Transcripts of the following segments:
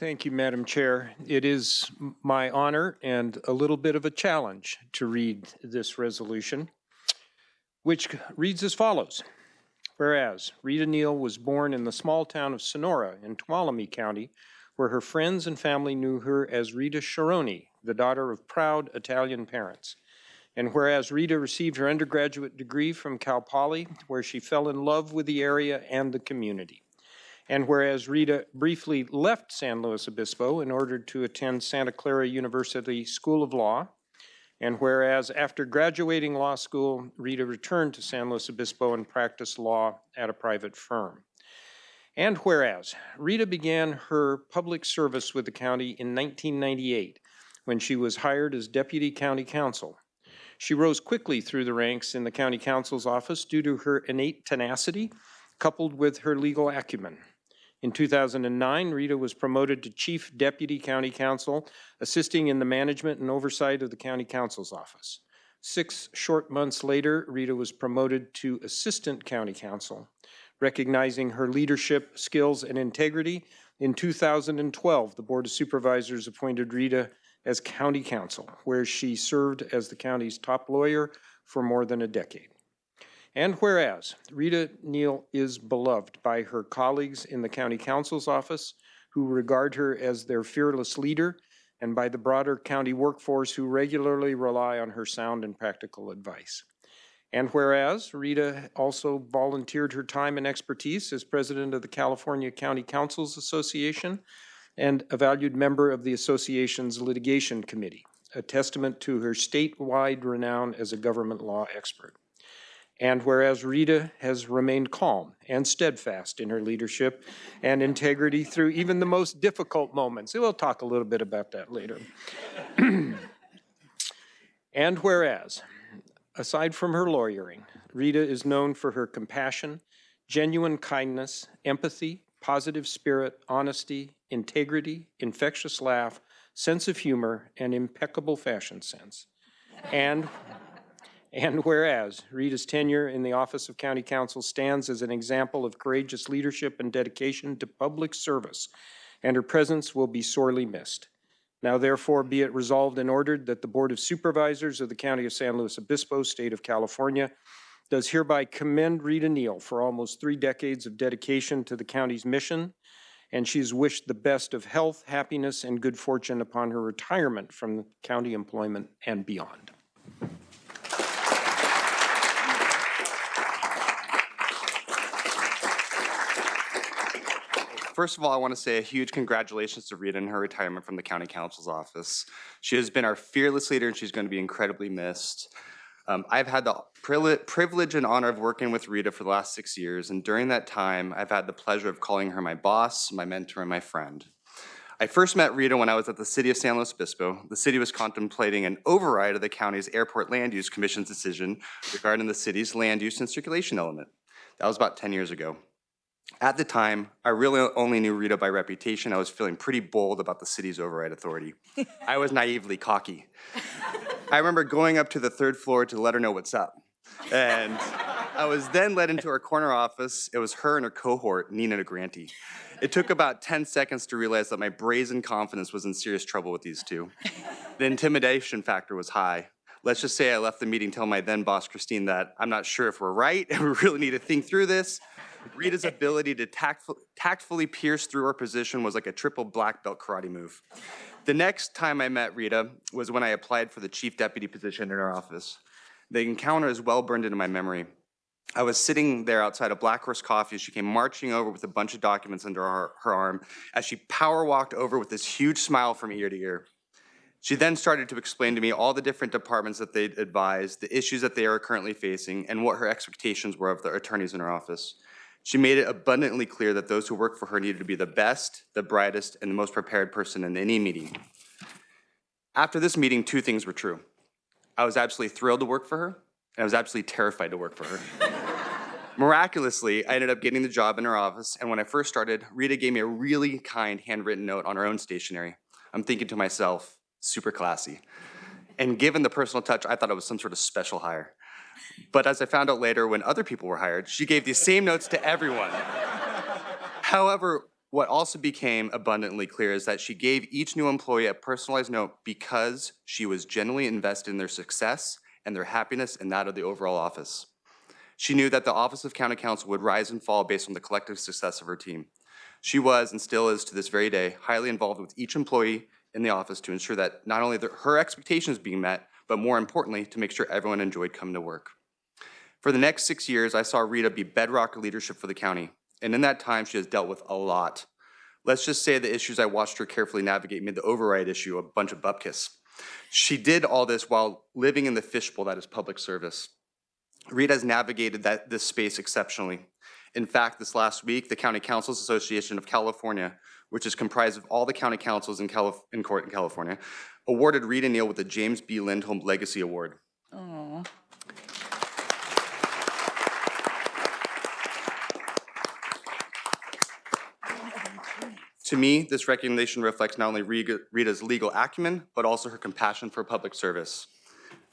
Thank you, Madam Chair. It is my honor and a little bit of a challenge to read this resolution, which reads as follows. Whereas Rita Neal was born in the small town of Sonora in Tuolumne County, where her friends and family knew her as Rita Sharoni, the daughter of proud Italian parents. And whereas Rita received her undergraduate degree from Cal Poly, where she fell in love with the area and the community. And whereas Rita briefly left San Luis Obispo in order to attend Santa Clara University School of Law, and whereas after graduating law school, Rita returned to San Luis Obispo and practiced law at a private firm. And whereas Rita began her public service with the county in 1998 when she was hired as Deputy County Counsel. She rose quickly through the ranks in the County Counsel's office due to her innate tenacity, coupled with her legal acumen. In 2009, Rita was promoted to Chief Deputy County Counsel, assisting in the management and oversight of the County Counsel's office. 6 short months later, Rita was promoted to Assistant County Counsel. Recognizing her leadership skills and integrity, in 2012, the Board of Supervisors appointed Rita as County Counsel, where she served as the county's top lawyer for more than a decade. And whereas Rita Neal is beloved by her colleagues in the County Counsel's office, who regard her as their fearless leader, and by the broader county workforce who regularly rely on her sound and practical advice. And whereas Rita also volunteered her time and expertise as president of the California County Counsels Association and a valued member of the association's litigation committee, a testament to her statewide renown as a government law expert. And whereas Rita has remained calm and steadfast in her leadership and integrity through even the most difficult moments. We'll talk a little bit about that later. And whereas, aside from her lawyering, Rita is known for her compassion, genuine kindness, empathy, positive spirit, honesty, integrity, infectious laugh, sense of humor, and impeccable fashion sense. And whereas Rita's tenure in the Office of County Counsel stands as an example of courageous leadership and dedication to public service, and her presence will be sorely missed. Now therefore be it resolved and ordered that the Board of Supervisors of the County of San Luis Obispo, State of California, does hereby commend Rita Neal for almost 3 decades of dedication to the county's mission, and she is wished the best of health, happiness, and good fortune upon her retirement from county employment and beyond. First of all, I want to say a huge congratulations to Rita in her retirement from the County Counsel's office. She has been our fearless leader, and she's going to be incredibly missed. I've had the privilege and honor of working with Rita for the last 6 years, and during that time, I've had the pleasure of calling her my boss, my mentor, and my friend. I first met Rita when I was at the City of San Luis Obispo. The city was contemplating an override of the county's Airport Land Use Commission's decision regarding the city's land use and circulation element. That was about 10 years ago. At the time, I really only knew Rita by reputation. I was feeling pretty bold about the city's override authority. I was naively cocky. I remember going up to the 3rd floor to let her know what's up. And I was then led into her corner office. It was her and her cohort, Nina Negranti. It took about 10 seconds to realize that my brazen confidence was in serious trouble with these two. The intimidation factor was high. Let's just say I left the meeting telling my then boss, Christine, that I'm not sure if we're right and we really need to think through this. Rita's ability to tactfully pierce through her position was like a triple black belt karate move. The next time I met Rita was when I applied for the chief deputy position in her office. The encounter is well burned into my memory. I was sitting there outside of Black Horse Coffee as she came marching over with a bunch of documents under her arm as she power walked over with this huge smile from ear to ear. She then started to explain to me all the different departments that they'd advised, the issues that they are currently facing, and what her expectations were of the attorneys in her office. She made it abundantly clear that those who work for her needed to be the best, the brightest, and the most prepared person in any meeting. After this meeting, 2 things were true. I was absolutely thrilled to work for her, and I was absolutely terrified to work for her. Miraculously, I ended up getting the job in her office, and when I first started, Rita gave me a really kind handwritten note on her own stationery. I'm thinking to myself, super classy. And given the personal touch, I thought it was some sort of special hire. But as I found out later, when other people were hired, she gave these same notes to everyone. However, What also became abundantly clear is that she gave each new employee a personalized note because she was genuinely invested in their success and their happiness and that of the overall office. She knew that the Office of County Counsel would rise and fall based on the collective success of her team. She was, and still is to this very day, highly involved with each employee in the office to ensure that not only her expectations being met, but more importantly, to make sure everyone enjoyed coming to work. For the next 6 years, I saw Rita be bedrock leadership for the county, and in that time, she has dealt with a lot. Let's just say the issues I watched her carefully navigate made the override issue a bunch of bupkis. She did all this while living in the fishbowl that is public service. Rita has navigated this space exceptionally. In fact, this last week, the County Councils Association of California, which is comprised of all the county councils in court in California, awarded Rita Neal with the James B. Lindholm Legacy Award. Aww. To me, this recognition reflects not only Rita's legal acumen, but also her compassion for public service.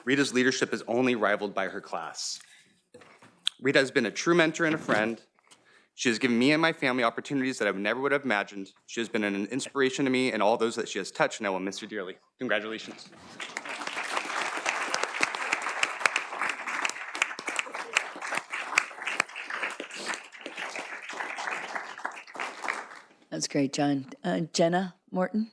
Rita's leadership is only rivaled by her class. Rita has been a true mentor and a friend. She has given me and my family opportunities that I never would have imagined. She has been an inspiration to me and all those that she has touched, and I will miss her dearly. Congratulations. That's great, John. Jenna Morton?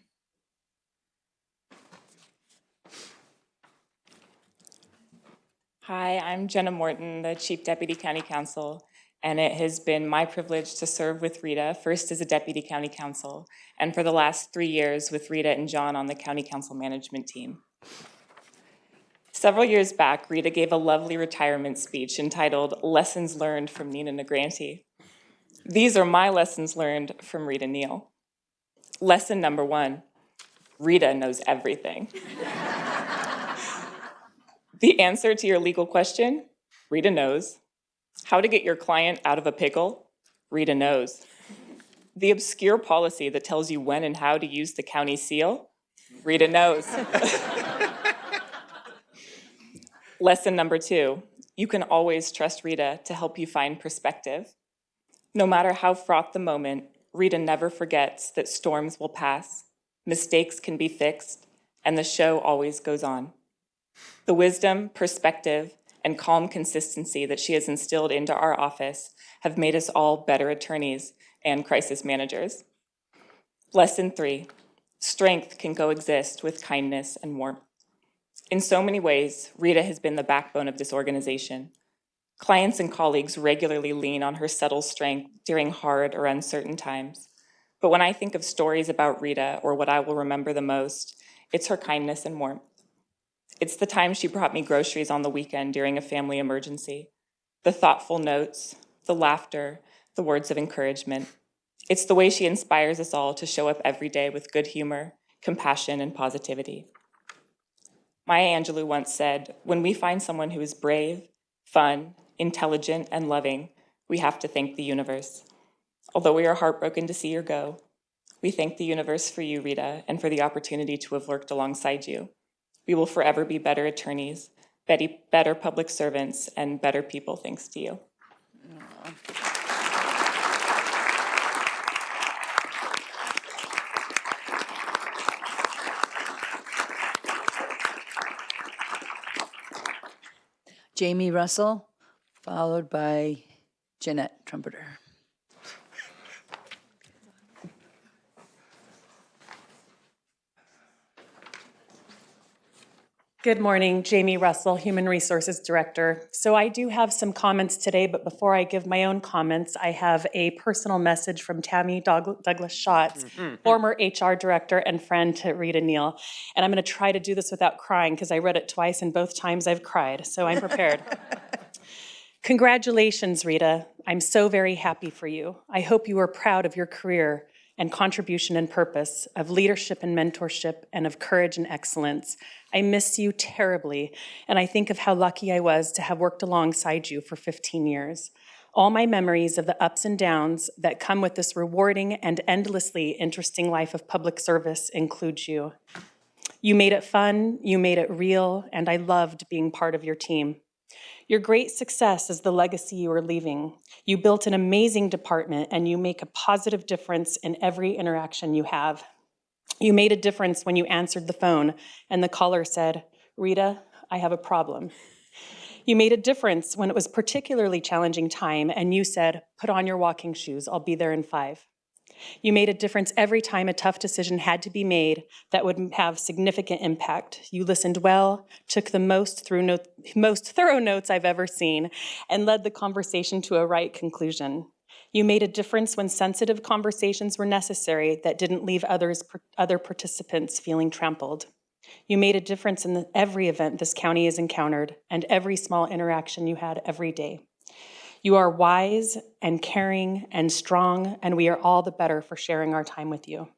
Hi, I'm Jenna Morton, the Chief Deputy County Counsel, and it has been my privilege to serve with Rita, first as a Deputy County Counsel, and for the last 3 years with Rita and John on the County Council management team. Several years back, Rita gave a lovely retirement speech entitled Lessons Learned from Nina Negranti. These are my lessons learned from Rita Neal. Lesson number 1, Rita knows everything. The answer to your legal question, Rita knows. How to get your client out of a pickle, Rita knows. The obscure policy that tells you when and how to use the county seal, Rita knows. Lesson number 2, you can always trust Rita to help you find perspective. No matter how fraught the moment, Rita never forgets that storms will pass, mistakes can be fixed, and the show always goes on. The wisdom, perspective, and calm consistency that she has instilled into our office have made us all better attorneys and crisis managers. Lesson 3, strength can coexist with kindness and warmth. In so many ways, Rita has been the backbone of this organization. Clients and colleagues regularly lean on her subtle strength during hard or uncertain times. But when I think of stories about Rita, or what I will remember the most, it's her kindness and warmth. It's the time she brought me groceries on the weekend during a family emergency, the thoughtful notes, the laughter, the words of encouragement. It's the way she inspires us all to show up every day with good humor, compassion, and positivity. Maya Angelou once said, when we find someone who is brave, fun, intelligent, and loving, we have to thank the universe. Although we are heartbroken to see her go, we thank the universe for you, Rita, and for the opportunity to have worked alongside you. We will forever be better attorneys, better public servants, and better people thanks to you. Jamie Russell, followed by Jeanette Trumpeter. Good morning, Jamie Russell, Human Resources Director. So I do have some comments today, but before I give my own comments, I have a personal message from Tammy Douglas-Schatz, former HR Director and friend to Rita Neal. And I'm going to try to do this without crying because I read it twice and both times I've cried, so I'm prepared. Congratulations, Rita. I'm so very happy for you. I hope you are proud of your career and contribution and purpose, of leadership and mentorship, and of courage and excellence. I miss you terribly, and I think of how lucky I was to have worked alongside you for 15 years. All my memories of the ups and downs that come with this rewarding and endlessly interesting life of public service include you. You made it fun, you made it real, and I loved being part of your team. Your great success is the legacy you are leaving. You built an amazing department and you make a positive difference in every interaction you have. You made a difference when you answered the phone and the caller said, "Rita, I have a problem." You made a difference when it was a particularly challenging time and you said, "Put on your walking shoes, I'll be there in 5." You made a difference every time a tough decision had to be made that would have significant impact. You listened well, took the most thorough notes I've ever seen, and led the conversation to a right conclusion. You made a difference when sensitive conversations were necessary that didn't leave other participants feeling trampled. You made a difference in every event this county has encountered and every small interaction you had every day. You are wise and caring and strong, and we are all the better for sharing our time with you.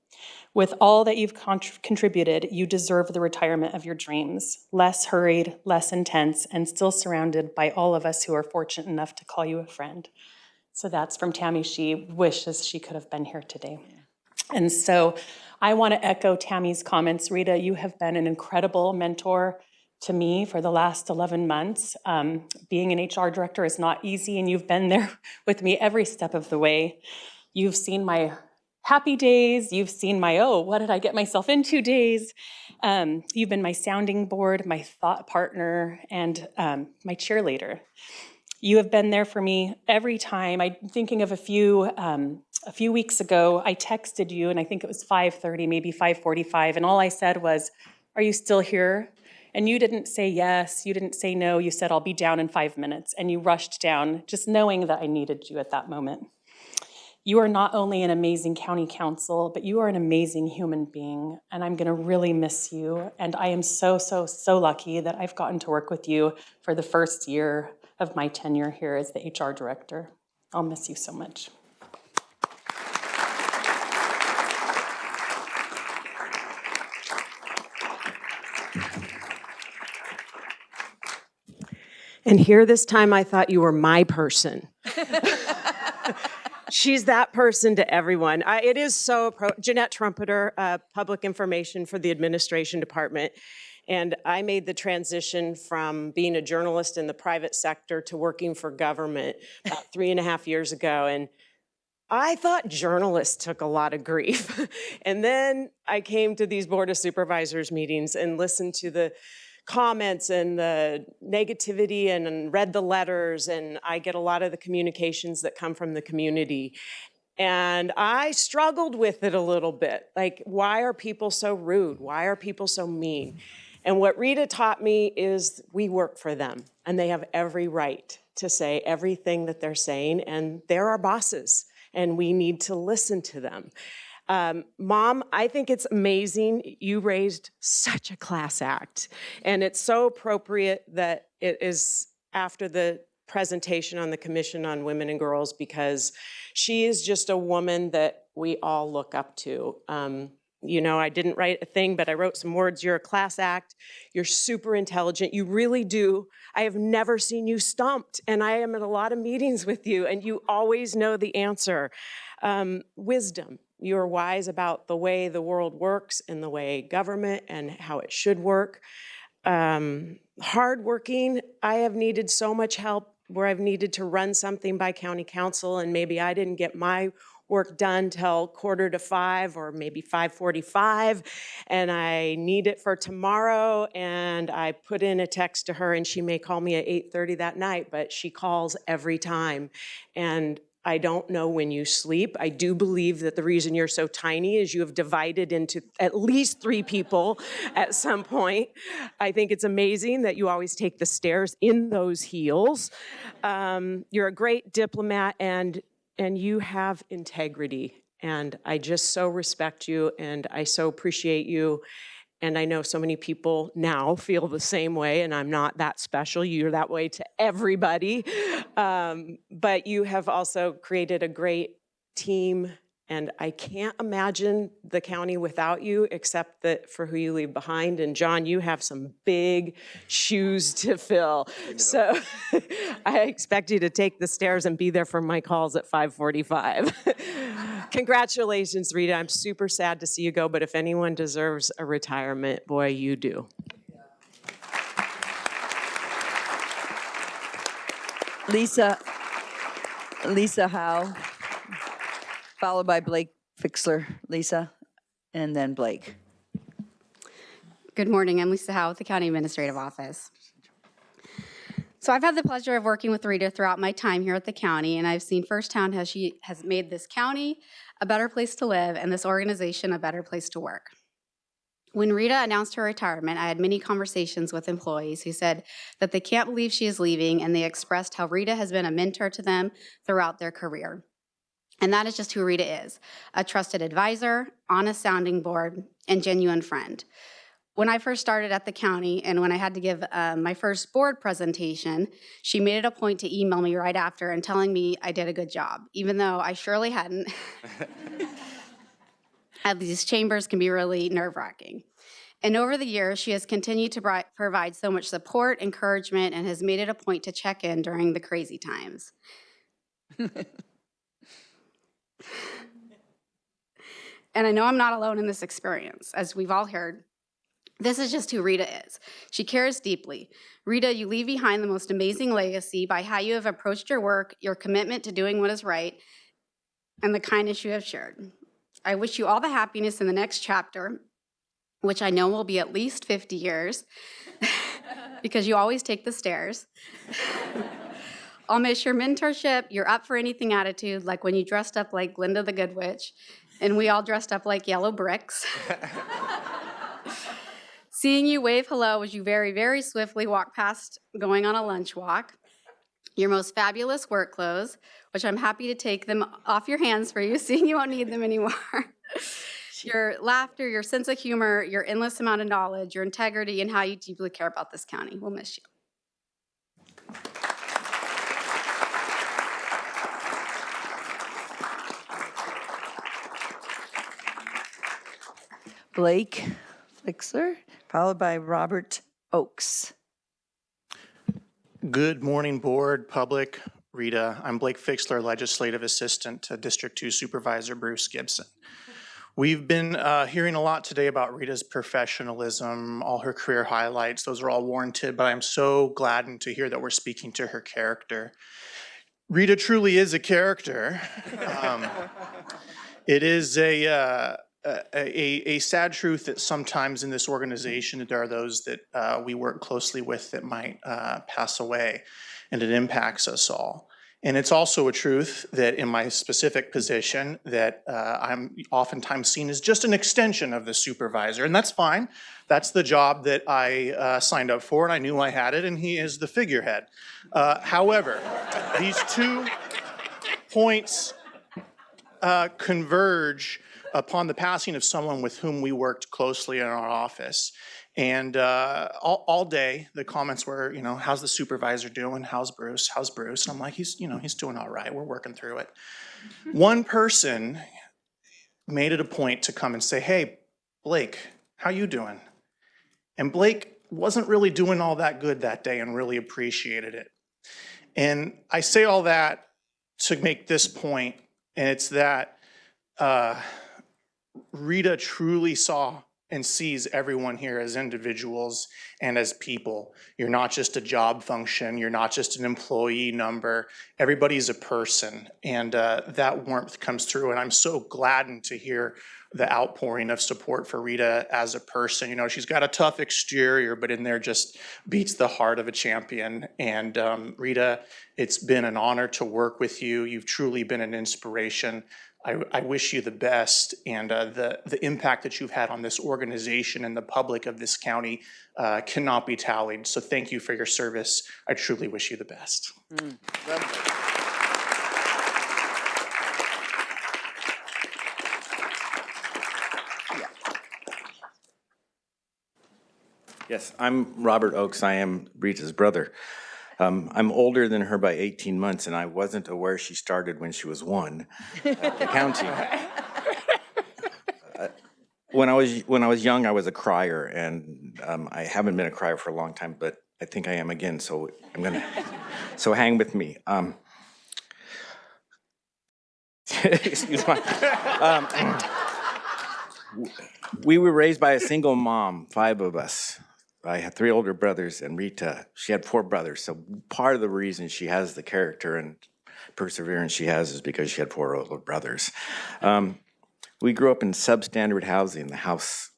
With all that you've contributed, you deserve the retirement of your dreams, less hurried, less intense, and still surrounded by all of us who are fortunate enough to call you a friend. So that's from Tammy. She wishes she could have been here today. And so I want to echo Tammy's comments. Rita, you have been an incredible mentor to me for the last 11 months. Being an HR director is not easy, and you've been there with me every step of the way. You've seen my happy days. You've seen my, oh, what did I get myself into days? You've been my sounding board, my thought partner, and my cheerleader. You have been there for me every time. I'm thinking of a few weeks ago, I texted you, and I think it was 5:30, maybe 5:45, and all I said was, "Are you still here?" And you didn't say yes, you didn't say no, you said, "I'll be down in 5 minutes," and you rushed down, just knowing that I needed you at that moment. You are not only an amazing county counsel, but you are an amazing human being, and I'm gonna really miss you, and I am so, so, so lucky that I've gotten to work with you for the first year of my tenure here as the HR director. I'll miss you so much. And here this time I thought you were my person. She's that person to everyone. It is so, Jeanette Trumpeter, Public Information for the Administration Department. And I made the transition from being a journalist in the private sector to working for government about 3.5 years ago. And I thought journalists took a lot of grief. And then I came to these Board of Supervisors meetings and listened to the comments and the negativity and read the letters, and I get a lot of the communications that come from the community. And I struggled with it a little bit. Like, why are people so rude? Why are people so mean? And what Rita taught me is we work for them, and they have every right to say everything that they're saying, and they're our bosses, and we need to listen to them. Mom, I think it's amazing. You raised such a class act, and it's so appropriate that it is after the presentation on the Commission on Women and Girls, because she is just a woman that we all look up to. You know, I didn't write a thing, but I wrote some words. You're a class act. You're super intelligent. You really do. I have never seen you stumped, and I am at a lot of meetings with you, and you always know the answer. Wisdom. You're wise about the way the world works and the way government and how it should work. Hardworking. I have needed so much help where I've needed to run something by county council, and maybe I didn't get my work done till 4:45 or maybe 5:45, and I need it for tomorrow, and I put in a text to her, and she may call me at 8:30 that night, but she calls every time. And I don't know when you sleep. I do believe that the reason you're so tiny is you have divided into at least 3 people at some point. I think it's amazing that you always take the stairs in those heels. You're a great diplomat, and you have integrity. And I just so respect you, and I so appreciate you. And I know so many people now feel the same way, and I'm not that special. You're that way to everybody. But you have also created a great team, and I can't imagine the county without you, except that for who you leave behind. And John, you have some big shoes to fill. So I expect you to take the stairs and be there for my calls at 5:45. Congratulations, Rita. I'm super sad to see you go, but if anyone deserves a retirement, boy, you do. Lisa Howe, followed by Blake Fixler. Lisa, and then Blake. Good morning. I'm Lisa Howe with the County Administrative Office. So I've had the pleasure of working with Rita throughout my time here at the county, and I've seen firsthand how she has made this county a better place to live and this organization a better place to work. When Rita announced her retirement, I had many conversations with employees who said that they can't believe she is leaving, and they expressed how Rita has been a mentor to them throughout their career. And that is just who Rita is, a trusted advisor, honest sounding board, and genuine friend. When I first started at the county and when I had to give my first board presentation, she made it a point to email me right after and telling me I did a good job, even though I surely hadn't. These chambers can be really nerve-wracking. And over the years, she has continued to provide so much support, encouragement, and has made it a point to check in during the crazy times. And I know I'm not alone in this experience, as we've all heard. This is just who Rita is. She cares deeply. Rita, you leave behind the most amazing legacy by how you have approached your work, your commitment to doing what is right, and the kindness you have shared. I wish you all the happiness in the next chapter, which I know will be at least 50 years, because you always take the stairs. I'll miss your mentorship, your up for anything attitude, like when you dressed up like Glinda the Good Witch, and we all dressed up like yellow bricks. Seeing you wave hello as you very, very swiftly walk past going on a lunch walk. Your most fabulous work clothes, which I'm happy to take them off your hands for you, seeing you won't need them anymore. Your laughter, your sense of humor, your endless amount of knowledge, your integrity, and how you deeply care about this county. We'll miss you. Blake Fixler, followed by Robert Oakes. Good morning, board, public, Rita. I'm Blake Fixler, Legislative Assistant to District 2 Supervisor Bruce Gibson. We've been hearing a lot today about Rita's professionalism, all her career highlights. Those are all warranted, but I'm so gladdened to hear that we're speaking to her character. Rita truly is a character. It is a sad truth that sometimes in this organization there are those that we work closely with that might pass away, and it impacts us all. And it's also a truth that in my specific position that I'm oftentimes seen as just an extension of the supervisor, and that's fine. That's the job that I signed up for, and I knew I had it, and he is the figurehead. However, these 2 points converge upon the passing of someone with whom we worked closely in our office. And all day, the comments were, you know, how's the supervisor doing? How's Bruce? How's Bruce? And I'm like, he's doing all right. We're working through it. One person made it a point to come and say, hey, Blake, how you doing? And Blake wasn't really doing all that good that day and really appreciated it. And I say all that to make this point, and it's that Rita truly saw and sees everyone here as individuals and as people. You're not just a job function. You're not just an employee number. Everybody's a person, and that warmth comes through. And I'm so gladdened to hear the outpouring of support for Rita as a person. You know, she's got a tough exterior, but in there just beats the heart of a champion. And Rita, it's been an honor to work with you. You've truly been an inspiration. I wish you the best, and the impact that you've had on this organization and the public of this county cannot be tallied. So thank you for your service. I truly wish you the best. Yes, I'm Robert Oakes. I am Rita's brother. I'm older than her by 18 months, and I wasn't aware she started when she was 1 at the county. When I was young, I was a crier, and I haven't been a crier for a long time, but I think I am again. So so hang with me. Excuse me. We were raised by a single mom, 5 of us. I had 3 older brothers, and Rita, she had 4 brothers. So part of the reason she has the character and perseverance she has is because she had 4 older brothers. We grew up in substandard housing. The house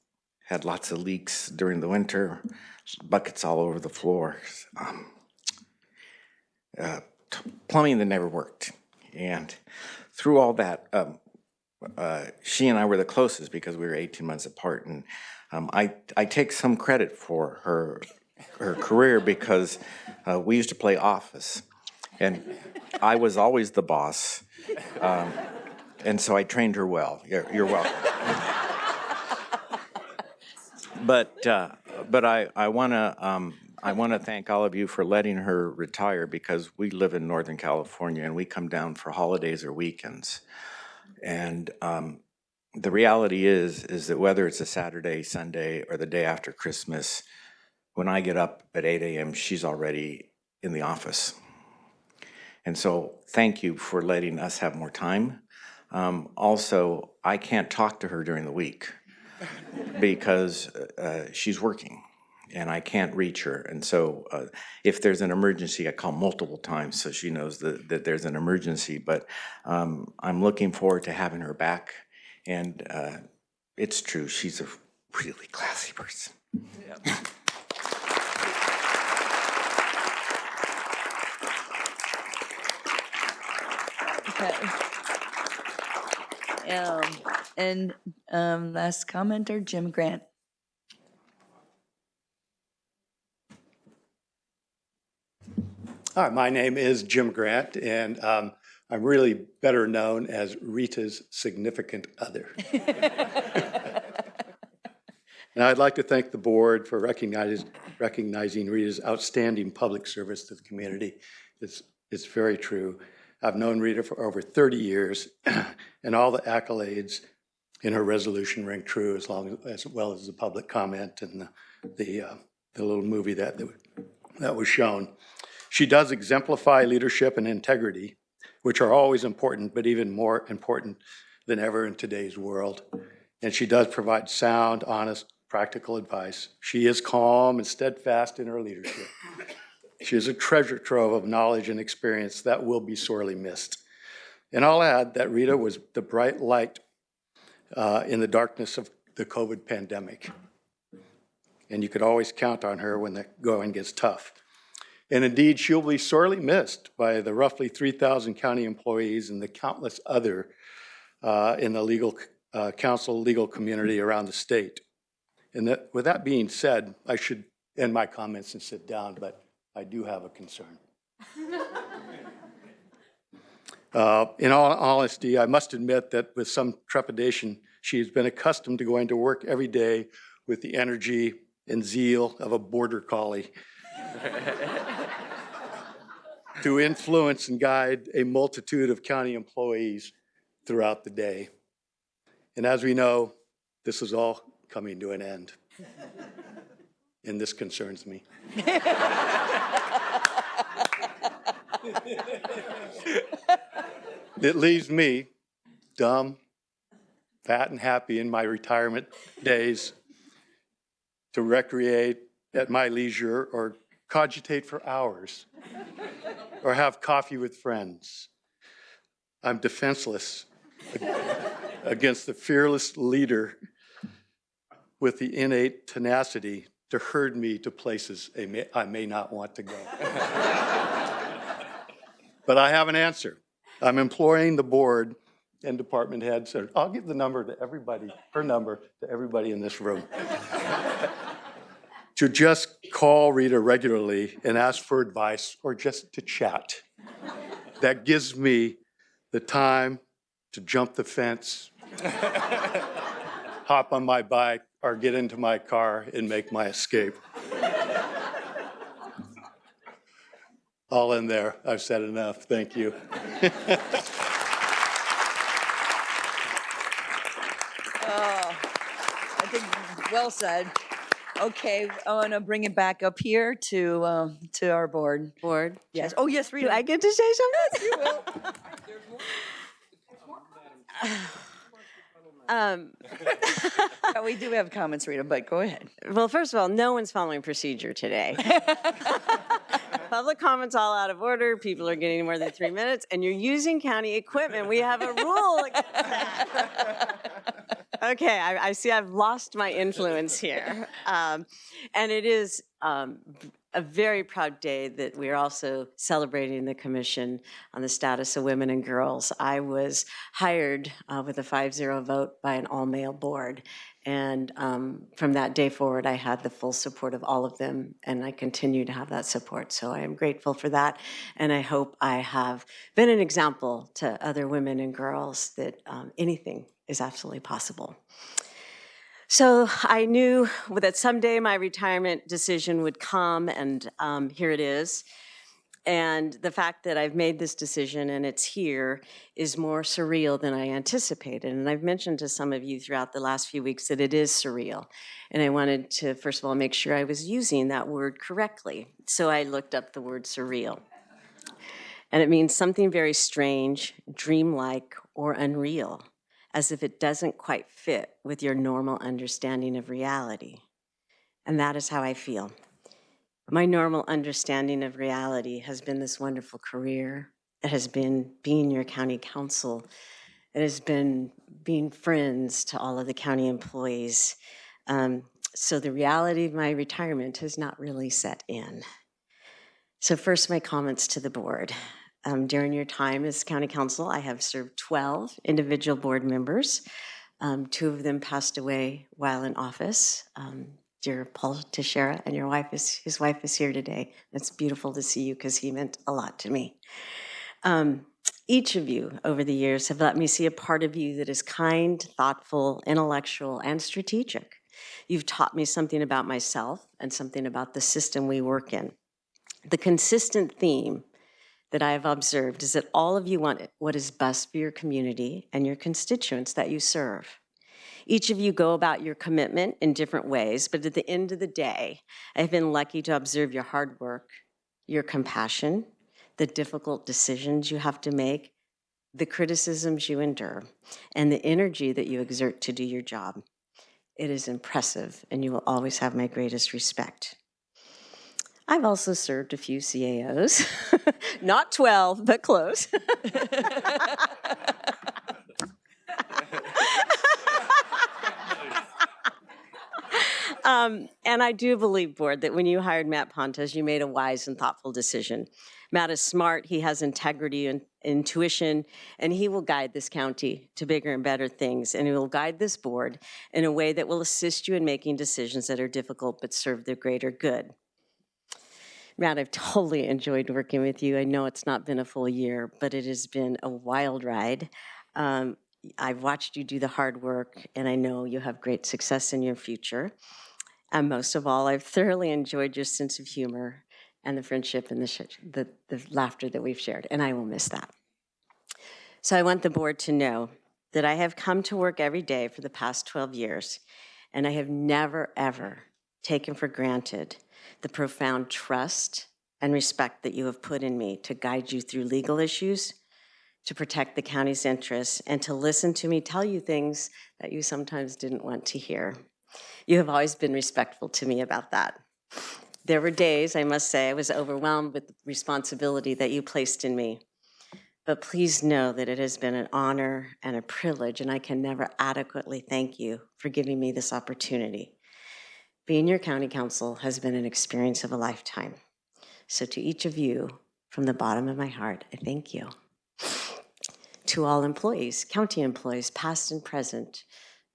had lots of leaks during the winter, buckets all over the floor. Plumbing that never worked. And through all that, she and I were the closest because we were 18 months apart. And I take some credit for her career because we used to play office. And I was always the boss. And so I trained her well. You're welcome. But I want to thank all of you for letting her retire because we live in Northern California and we come down for holidays or weekends. And the reality is that whether it's a Saturday, Sunday, or the day after Christmas, when I get up at 8 a.m., she's already in the office. And so thank you for letting us have more time. Also, I can't talk to her during the week because she's working and I can't reach her. And so if there's an emergency, I call multiple times so she knows that there's an emergency. But I'm looking forward to having her back. And it's true, she's a really classy person. Yep. And last commenter, Jim Grant. Hi, my name is Jim Grant, and I'm really better known as Rita's significant other. And I'd like to thank the board for recognizing Rita's outstanding public service to the community. It's very true. I've known Rita for over 30 years, and all the accolades in her resolution ring true, as well as the public comment and the little movie that was shown. She does exemplify leadership and integrity, which are always important, but even more important than ever in today's world. And she does provide sound, honest, practical advice. She is calm and steadfast in her leadership. She is a treasure trove of knowledge and experience that will be sorely missed. And I'll add that Rita was the bright light in the darkness of the COVID pandemic. And you could always count on her when the going gets tough. And indeed, she'll be sorely missed by the roughly 3,000 county employees and the countless other in the legal counsel, legal community around the state. And with that being said, I should end my comments and sit down, but I do have a concern. In all honesty, I must admit that with some trepidation, she's been accustomed to going to work every day with the energy and zeal of a border collie to influence and guide a multitude of county employees throughout the day. And as we know, this is all coming to an end. And this concerns me. It leaves me dumb, fat, and happy in my retirement days to recreate at my leisure or cogitate for hours or have coffee with friends. I'm defenseless against the fearless leader with the innate tenacity to herd me to places I may not want to go. But I have an answer. I'm imploring the board and department heads, I'll give the number to everybody, her number to everybody in this room, to just call Rita regularly and ask for advice or just to chat. That gives me the time to jump the fence, hop on my bike, or get into my car and make my escape. All in there. I've said enough. Thank you. I think well said. Okay, I want to bring it back up here to our board. Board. Yes. Oh, yes, Rita. Do I get to say something? You will. Yeah, we do have comments, Rita, but go ahead. Well, first of all, no one's following procedure today. Public comments all out of order. People are getting more than 3 minutes, and you're using county equipment. We have a rule against that. Okay, I see I've lost my influence here. And it is a very proud day that we're also celebrating the commission on the status of women and girls. I was hired with a 5-0 vote by an all-male board. And from that day forward, I had the full support of all of them, and I continue to have that support. So I am grateful for that, and I hope I have been an example to other women and girls that anything is absolutely possible. So I knew that someday my retirement decision would come, and here it is. And the fact that I've made this decision and it's here is more surreal than I anticipated. And I've mentioned to some of you throughout the last few weeks that it is surreal. And I wanted to, first of all, make sure I was using that word correctly. So I looked up the word surreal. And it means something very strange, dreamlike, or unreal, as if it doesn't quite fit with your normal understanding of reality. And that is how I feel. My normal understanding of reality has been this wonderful career. It has been being your county counsel. It has been being friends to all of the county employees. So the reality of my retirement has not really set in. So first, my comments to the board. During your time as county counsel, I have served 12 individual board members. 2 of them passed away while in office. Dear Paul Teixeira, and his wife is here today. It's beautiful to see you because he meant a lot to me. Each of you over the years have let me see a part of you that is kind, thoughtful, intellectual, and strategic. You've taught me something about myself and something about the system we work in. The consistent theme that I have observed is that all of you want what is best for your community and your constituents that you serve. Each of you go about your commitment in different ways, but at the end of the day, I've been lucky to observe your hard work, your compassion, the difficult decisions you have to make, the criticisms you endure, and the energy that you exert to do your job. It is impressive, and you will always have my greatest respect. I've also served a few CAOs, not 12, but close. And I do believe, board, that when you hired Matt Pontes, you made a wise and thoughtful decision. Matt is smart, he has integrity and intuition, and he will guide this county to bigger and better things, and he will guide this board in a way that will assist you in making decisions that are difficult but serve the greater good. Matt, I've totally enjoyed working with you. I know it's not been a full year, but it has been a wild ride. I've watched you do the hard work, and I know you have great success in your future. And most of all, I've thoroughly enjoyed your sense of humor and the friendship and the laughter that we've shared, and I will miss that. So I want the board to know that I have come to work every day for the past 12 years, and I have never, ever taken for granted the profound trust and respect that you have put in me to guide you through legal issues, to protect the county's interests, and to listen to me tell you things that you sometimes didn't want to hear. You have always been respectful to me about that. There were days, I must say, I was overwhelmed with the responsibility that you placed in me. But please know that it has been an honor and a privilege, and I can never adequately thank you for giving me this opportunity. Being your county counsel has been an experience of a lifetime. So to each of you, from the bottom of my heart, I thank you. To all employees, county employees, past and present,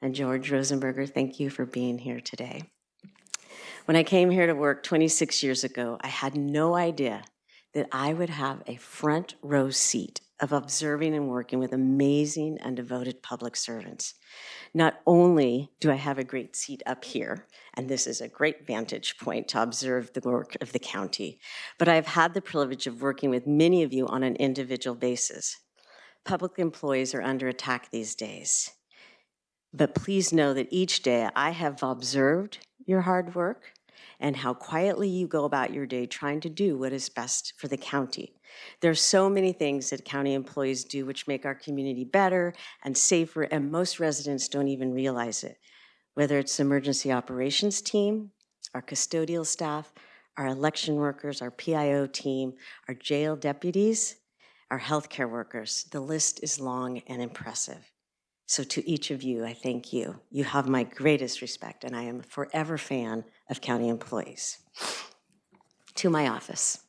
and George Rosenberger, thank you for being here today. When I came here to work 26 years ago, I had no idea that I would have a front row seat of observing and working with amazing and devoted public servants. Not only do I have a great seat up here, and this is a great vantage point to observe the work of the county, but I've had the privilege of working with many of you on an individual basis. Public employees are under attack these days. But please know that each day I have observed your hard work and how quietly you go about your day trying to do what is best for the county. There's so many things that county employees do which make our community better and safer, and most residents don't even realize it. Whether it's the emergency operations team, our custodial staff, our election workers, our PIO team, our jail deputies, our healthcare workers, the list is long and impressive. So to each of you, I thank you. You have my greatest respect, and I am a forever fan of county employees. To my office.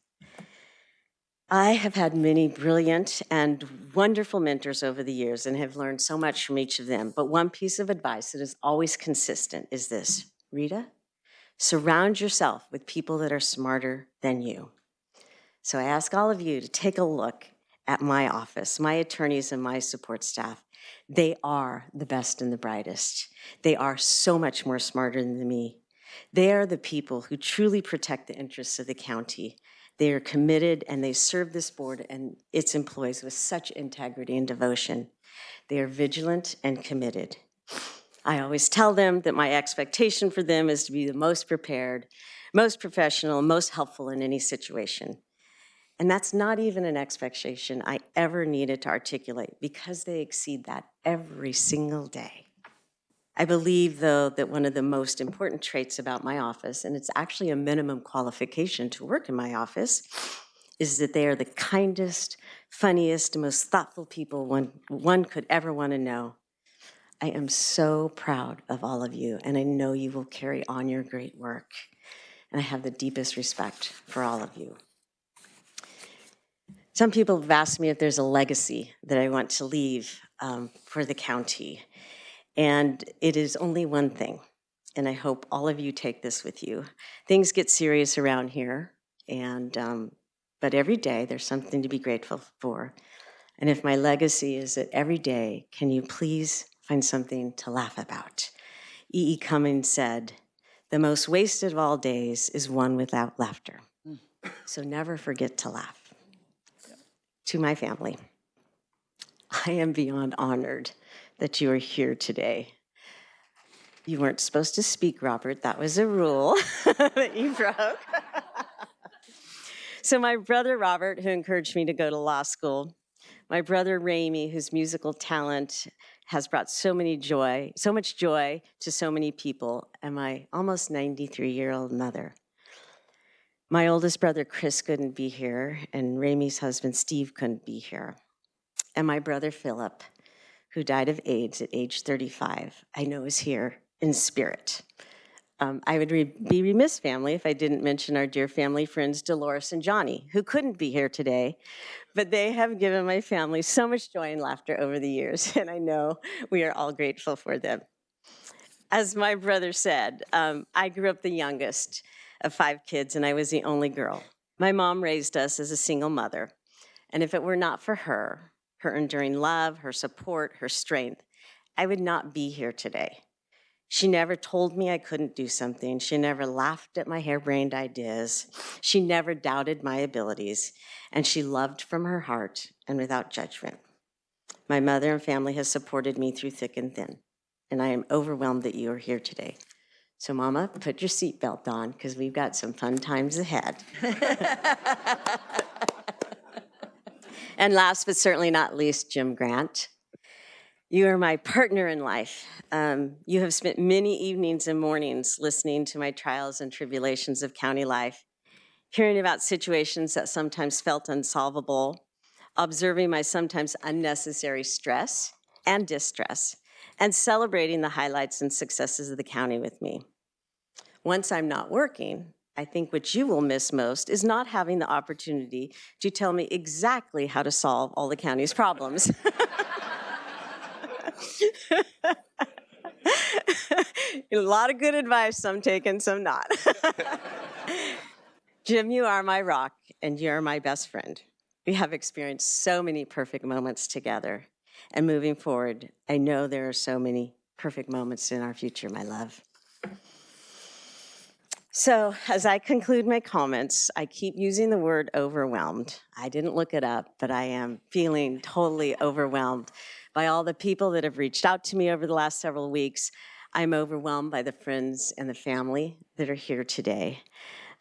I have had many brilliant and wonderful mentors over the years and have learned so much from each of them. But one piece of advice that is always consistent is this: Rita, surround yourself with people that are smarter than you. So I ask all of you to take a look at my office, my attorneys and my support staff. They are the best and the brightest. They are so much more smarter than me. They are the people who truly protect the interests of the county. They are committed and they serve this board and its employees with such integrity and devotion. They are vigilant and committed. I always tell them that my expectation for them is to be the most prepared, most professional, most helpful in any situation. And that's not even an expectation I ever needed to articulate because they exceed that every single day. I believe, though, that one of the most important traits about my office, and it's actually a minimum qualification to work in my office, is that they are the kindest, funniest, most thoughtful people one could ever want to know. I am so proud of all of you, and I know you will carry on your great work. And I have the deepest respect for all of you. Some people have asked me if there's a legacy that I want to leave for the county. And it is only one thing, and I hope all of you take this with you. Things get serious around here, but every day there's something to be grateful for. And if my legacy is that every day, can you please find something to laugh about? E.E. Cummings said, "The most wasted of all days is one without laughter." So never forget to laugh. To my family, I am beyond honored that you are here today. You weren't supposed to speak, Robert. That was a rule that you broke. So my brother Robert, who encouraged me to go to law school, my brother Ramey, whose musical talent has brought so much joy to so many people, and my almost 93-year-old mother. My oldest brother Chris couldn't be here, and Ramey's husband Steve couldn't be here. And my brother Philip, who died of AIDS at age 35, I know is here in spirit. I would be remiss, family, if I didn't mention our dear family friends Dolores and Johnny, who couldn't be here today, but they have given my family so much joy and laughter over the years, and I know we are all grateful for them. As my brother said, I grew up the youngest of 5 kids, and I was the only girl. My mom raised us as a single mother, and if it were not for her enduring love, her support, her strength, I would not be here today. She never told me I couldn't do something. She never laughed at my harebrained ideas. She never doubted my abilities, and she loved from her heart and without judgment. My mother and family has supported me through thick and thin, and I am overwhelmed that you are here today. So Mama, put your seatbelt on because we've got some fun times ahead. And last but certainly not least, Jim Grant. You are my partner in life. You have spent many evenings and mornings listening to my trials and tribulations of county life, hearing about situations that sometimes felt unsolvable, observing my sometimes unnecessary stress and distress, and celebrating the highlights and successes of the county with me. Once I'm not working, I think what you will miss most is not having the opportunity to tell me exactly how to solve all the county's problems. A lot of good advice, some taken, some not. Jim, you are my rock, and you're my best friend. We have experienced so many perfect moments together. And moving forward, I know there are so many perfect moments in our future, my love. So as I conclude my comments, I keep using the word overwhelmed. I didn't look it up, but I am feeling totally overwhelmed by all the people that have reached out to me over the last several weeks. I'm overwhelmed by the friends and the family that are here today.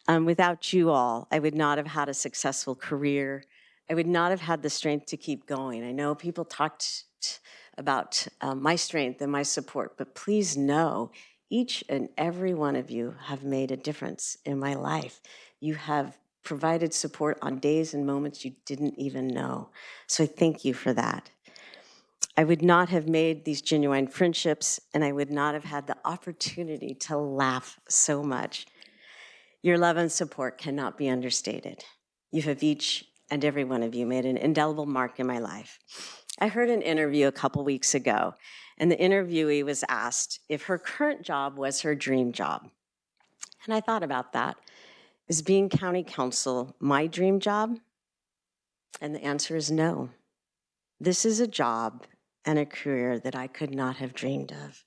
Without you all, I would not have had a successful career, I would not have had the strength to keep going. I know people talked about my strength and my support, but please know each and every one of you have made a difference in my life. You have provided support on days and moments you didn't even know. So I thank you for that. I would not have made these genuine friendships, and I would not have had the opportunity to laugh so much. Your love and support cannot be understated. You have each and every one of you made an indelible mark in my life. I heard an interview a couple weeks ago, and the interviewee was asked if her current job was her dream job. And I thought about that. Is being county counsel my dream job? And the answer is no. This is a job and a career that I could not have dreamed of.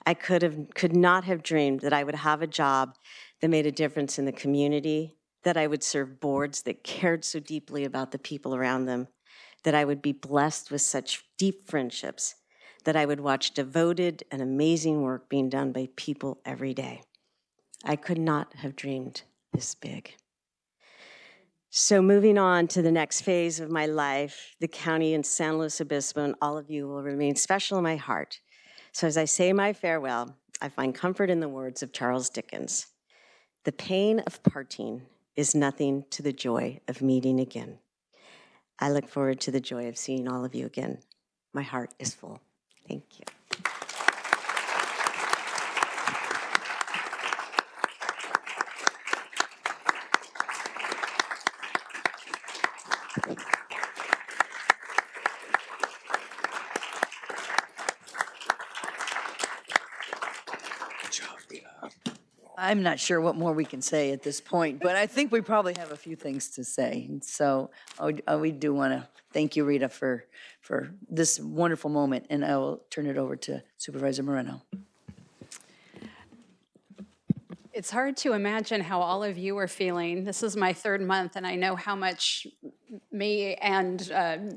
I could not have dreamed that I would have a job that made a difference in the community, that I would serve boards that cared so deeply about the people around them, that I would be blessed with such deep friendships, that I would watch devoted and amazing work being done by people every day. I could not have dreamed this big. So moving on to the next phase of my life, the county in San Luis Obispo, and all of you will remain special in my heart. So as I say my farewell, I find comfort in the words of Charles Dickens. The pain of parting is nothing to the joy of meeting again. I look forward to the joy of seeing all of you again. My heart is full. Thank you. I'm not sure what more we can say at this point, but I think we probably have a few things to say. And so we do want to thank you, Rita, for this wonderful moment. And I will turn it over to Supervisor Moreno. It's hard to imagine how all of you are feeling. This is my 3rd month, and I know how much me and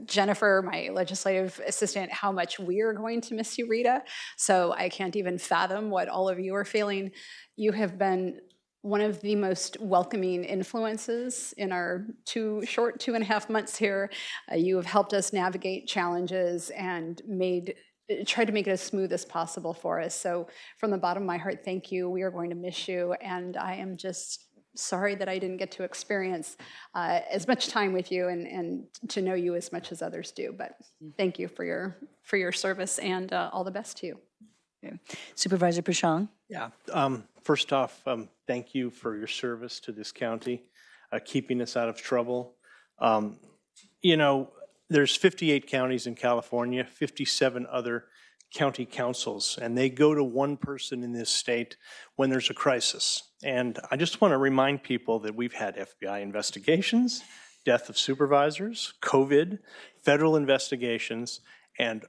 Jennifer, my legislative assistant, how much we are going to miss you, Rita. So I can't even fathom what all of you are feeling. You have been one of the most welcoming influences in our short 2.5 months here. You have helped us navigate challenges and tried to make it as smooth as possible for us. So from the bottom of my heart, thank you. We are going to miss you. And I am just sorry that I didn't get to experience as much time with you and to know you as much as others do. But thank you for your service, and all the best to you. Okay. Supervisor Pashang. Yeah. First off, thank you for your service to this county, keeping us out of trouble. You know, there's 58 counties in California, 57 other county councils, and they go to one person in this state when there's a crisis. And I just want to remind people that we've had FBI investigations, death of supervisors, COVID, federal investigations, and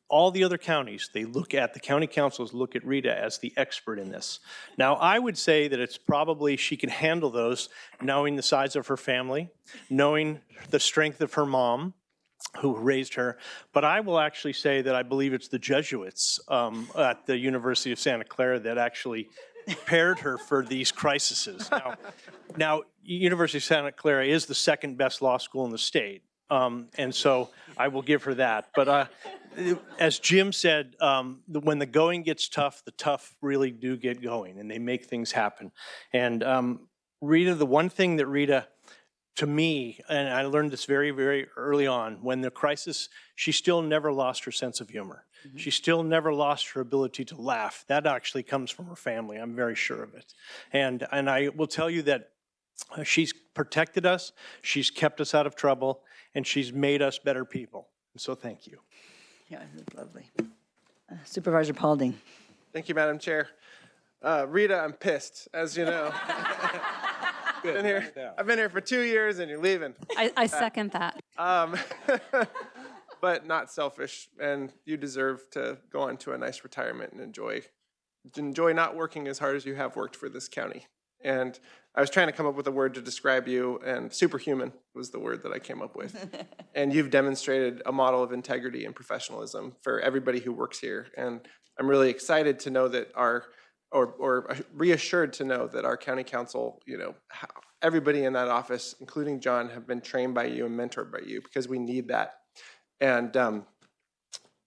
all the other counties, the county councils look at Rita as the expert in this. Now, I would say that it's probably she can handle those, knowing the size of her family, knowing the strength of her mom, who raised her. But I will actually say that I believe it's the Jesuits at the University of Santa Clara that actually prepared her for these crises. Now, University of Santa Clara is the 2nd best law school in the state. And so I will give her that. But as Jim said, when the going gets tough, the tough really do get going, and they make things happen. And Rita, the one thing that Rita, to me, and I learned this very, very early on, when the crisis, she still never lost her sense of humor. Mm-hmm. She still never lost her ability to laugh. That actually comes from her family. I'm very sure of it. And I will tell you that she's protected us, she's kept us out of trouble, and she's made us better people. And so thank you. Yeah, that's lovely. Supervisor Paulding. Thank you, Madam Chair. Rita, I'm pissed, as you know. I've been here for 2 years and you're leaving. I second that. But not selfish, and you deserve to go on to a nice retirement and enjoy not working as hard as you have worked for this county. And I was trying to come up with a word to describe you, and superhuman was the word that I came up with. And you've demonstrated a model of integrity and professionalism for everybody who works here. And I'm really excited to know that our or reassured to know that our county council, everybody in that office, including John, have been trained by you and mentored by you, because we need that. And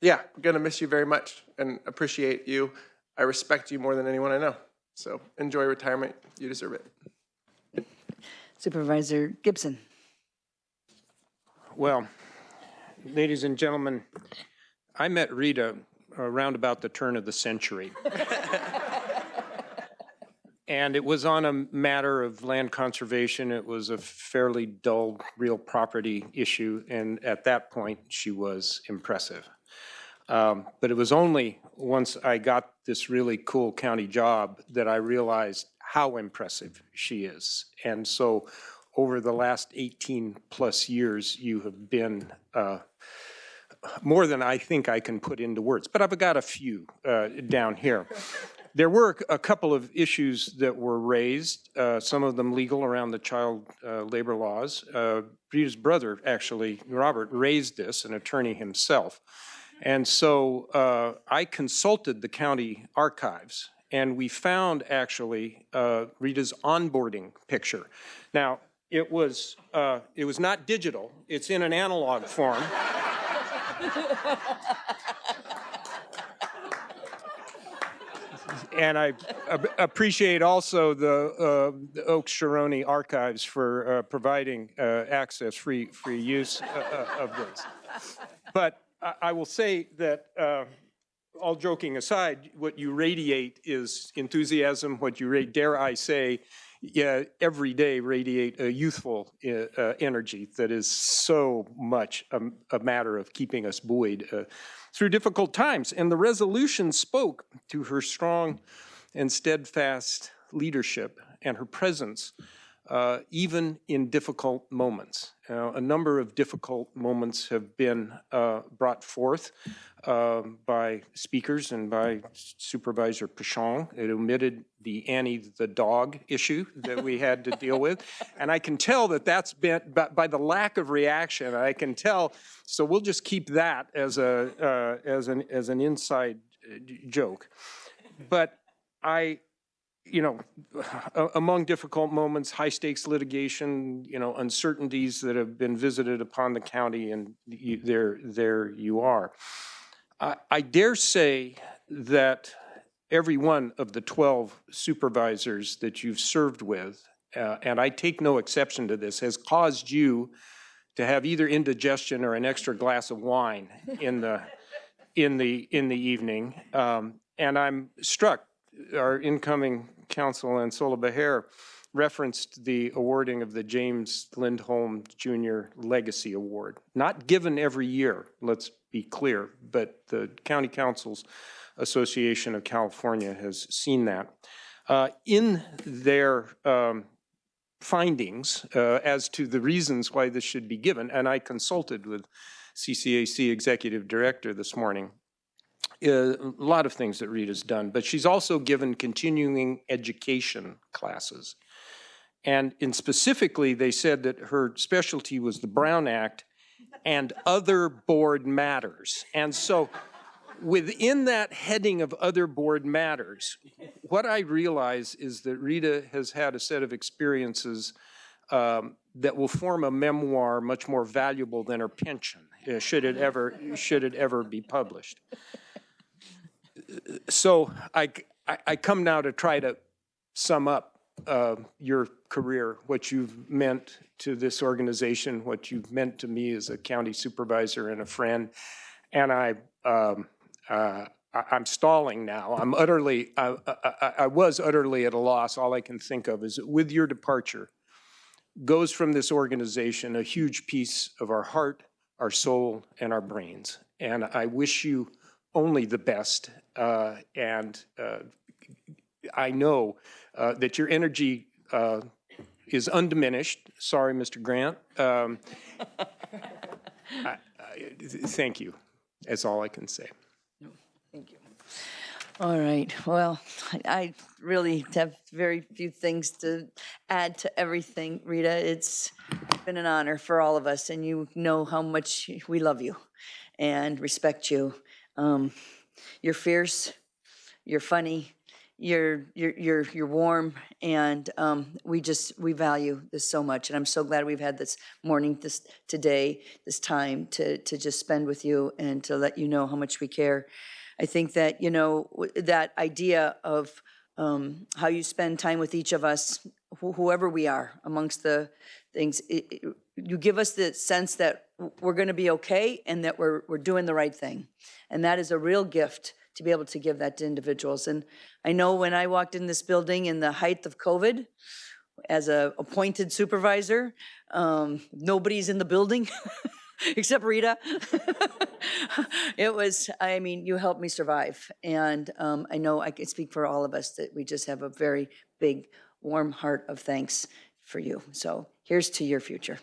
yeah, I'm gonna miss you very much and appreciate you. I respect you more than anyone I know. So enjoy retirement. You deserve it. Supervisor Gibson. Well, ladies and gentlemen, I met Rita around about the turn of the century. And it was on a matter of land conservation. It was a fairly dull real property issue, and at that point, she was impressive. But it was only once I got this really cool county job that I realized how impressive she is. And so over the last 18 plus years, you have been more than I think I can put into words, but I've got a few down here. There were a couple of issues that were raised, some of them legal around the child labor laws. Rita's brother, actually, Robert, raised this, an attorney himself. And so I consulted the county archives, and we found actually Rita's onboarding picture. Now, it was not digital, it's in an analog form. And I appreciate also the Oaks Sharoni Archives for providing access, free use of this. But I will say that, all joking aside, what you radiate is enthusiasm. What you dare I say, every day radiate a youthful energy that is so much a matter of keeping us buoyed through difficult times. And the resolution spoke to her strong and steadfast leadership and her presence, even in difficult moments. A number of difficult moments have been brought forth by speakers and by Supervisor Pichon. It omitted the Annie the dog issue that we had to deal with. And I can tell that that's been, by the lack of reaction, I can tell. So we'll just keep that as an inside joke. But among difficult moments, high stakes litigation, uncertainties that have been visited upon the county, and there you are. I dare say that every one of the 12 supervisors that you've served with, and I take no exception to this, has caused you to have either indigestion or an extra glass of wine in the evening. And I'm struck. Our incoming counsel, Ansola Beher, referenced the awarding of the James Lindholm Jr. Legacy Award. Not given every year, let's be clear, but the County Councils Association of California has seen that. In their findings as to the reasons why this should be given, and I consulted with CCAC Executive Director this morning, a lot of things that Rita's done, but she's also given continuing education classes. And specifically, they said that her specialty was the Brown Act and other board matters. And so within that heading of other board matters, what I realize is that Rita has had a set of experiences that will form a memoir much more valuable than her pension, should it ever be published. So I come now to try to sum up your career, what you've meant to this organization, what you've meant to me as a county supervisor and a friend. And I'm stalling now. I was utterly at a loss. All I can think of is that with your departure goes from this organization a huge piece of our heart, our soul, and our brains. And I wish you only the best, and I know that your energy is undiminished. Sorry, Mr. Grant. Thank you. That's all I can say. Thank you. All right. Well, I really have very few things to add to everything, Rita. It's been an honor for all of us, and you know how much we love you and respect you. You're fierce, you're funny, you're warm, and we value this so much. And I'm so glad we've had this morning, today, this time to just spend with you and to let you know how much we care. I think that, that idea of how you spend time with each of us, whoever we are amongst the things, you give us the sense that we're going to be okay and that we're doing the right thing. And that is a real gift to be able to give that to individuals. And I know when I walked in this building in the height of COVID, as a appointed supervisor, nobody's in the building except Rita. It was, I mean, you helped me survive. And I know I can speak for all of us that we just have a very big, warm heart of thanks for you. So here's to your future.